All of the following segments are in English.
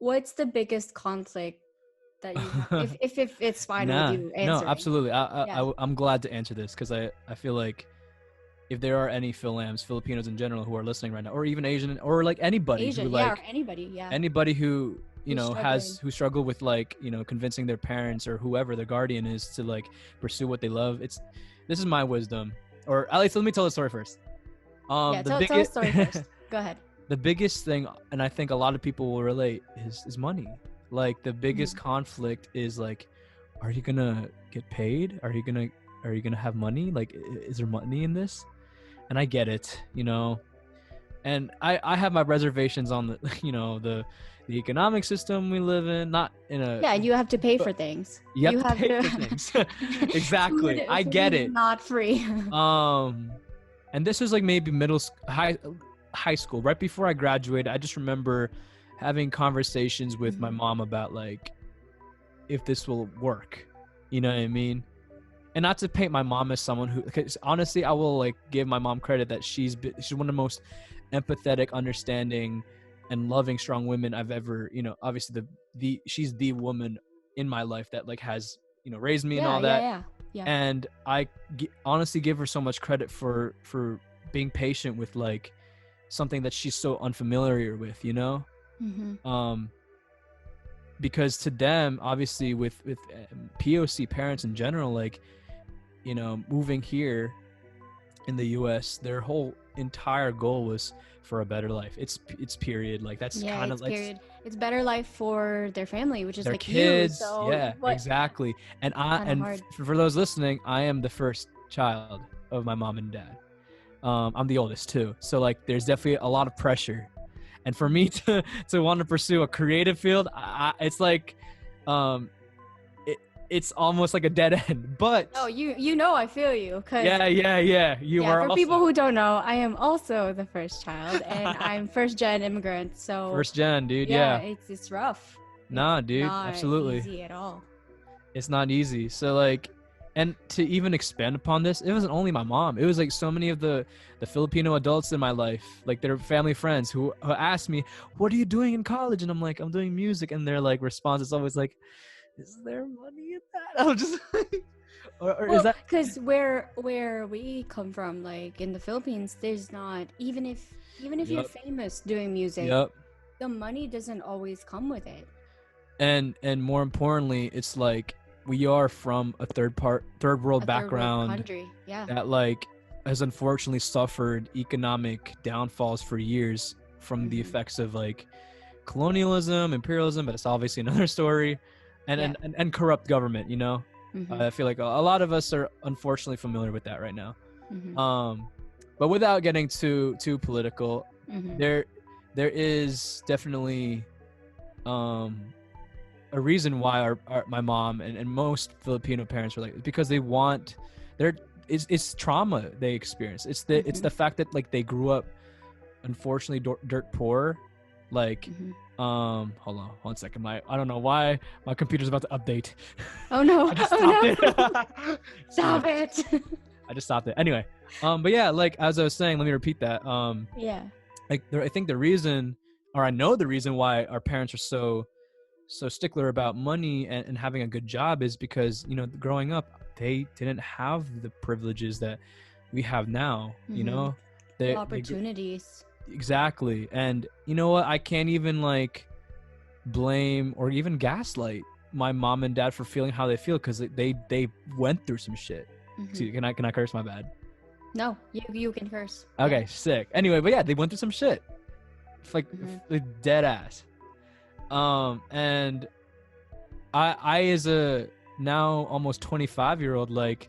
what's the biggest conflict that you have? If it's fine with you No, answering. absolutely. Yeah. I'm glad to answer this because I feel like if there are any Philams, Filipinos in general who are listening right now, or even Asian, or like anybody who Asian, yeah, or anybody, yeah. anybody who Who's struggling. who struggle with like convincing their parents or whoever their guardian is to like pursue what they love. This is my wisdom, or at least let me tell the story first. Yeah, tell the story first. Go ahead. The biggest thing, and I think a lot of people will relate, is money. Like the biggest conflict is like, are you gonna get paid? Are you gonna have money? Like, is there money in this? And I get it, and I have my reservations on the the economic system we live in. Not in a and you have to pay for things. You have to pay for things. Exactly. I get it. Not free. And this was like maybe high school, right before I graduated. I just remember having conversations with my mom about like if this will work. You know what I mean? And not to paint my mom as someone who, because honestly, I will like give my mom credit that she's one of the most empathetic, understanding, and loving, strong women I've ever, obviously she's the woman in my life that like has, raised me and all that. Yeah. And I honestly give her so much credit for being patient with like something that she's so unfamiliar with, because to them, obviously with POC parents in general, like, moving here in the US, their whole entire goal was for a better life. It's period. Like that's kind of like period. It's better life for their family, which is their like kids. You, so Exactly. And for those listening, I am the first child of my mom and dad. I'm the oldest too. So like there's definitely a lot of pressure. And for me to want to pursue a creative field, it's like it's almost like a dead end. But I feel you. Yeah. You are. For also, people who don't know, I am also the first child, and I'm first gen immigrant. So first gen, dude. Yeah, it's rough. Nah, dude, not absolutely. Easy at all. It's not easy. So like, and to even expand upon this, it wasn't only my mom. It was like so many of the Filipino adults in my life, like their family friends who asked me, "What are you doing in college?" And I'm like, "I'm doing music." And their like response is always like, "Is there money in that?" I'm just like, is that because where we come from, like in the Philippines, there's not even if you're famous doing music, the money doesn't always come with it. And more importantly, it's like we are from a third world background country, that like has unfortunately suffered economic downfalls for years from the effects of like colonialism, imperialism, but it's obviously another story, and corrupt government. I feel like a lot of us are unfortunately familiar with that right now. But without getting too political, there is definitely a reason why my mom and most Filipino parents are like, because they want it's trauma they experience. It's the fact that like they grew up unfortunately dirt poor. Like hold on 1 second, I don't know why my computer's about to update. Oh no. I just stopped it. Stop it. I just stopped it anyway. But yeah, like as I was saying, let me repeat that. Like I think the reason, or I know the reason why our parents are so stickler about money and having a good job is because growing up they didn't have the privileges that we have now. The opportunities. Exactly. And you know what, I can't even like blame or even gaslight my mom and dad for feeling how they feel, because they went through some shit. See, can I curse? My bad. No, you can curse. Okay, sick. Anyway, but yeah, they went through some shit. It's like dead ass. And I as a now almost 25-year-old, like,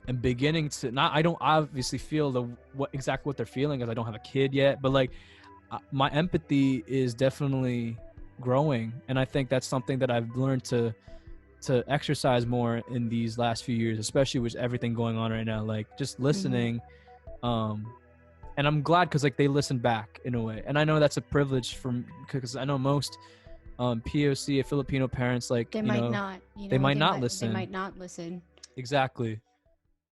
am beginning to I don't obviously feel exactly what they're feeling, as I don't have a kid yet, but like my empathy is definitely growing, and I think that's something that I've learned to exercise more in these last few years, especially with everything going on right now, like just listening. And I'm glad because like they listen back in a way, and I know that's a privilege because I know most POC Filipino parents, like they might not listen. They might not listen. Exactly.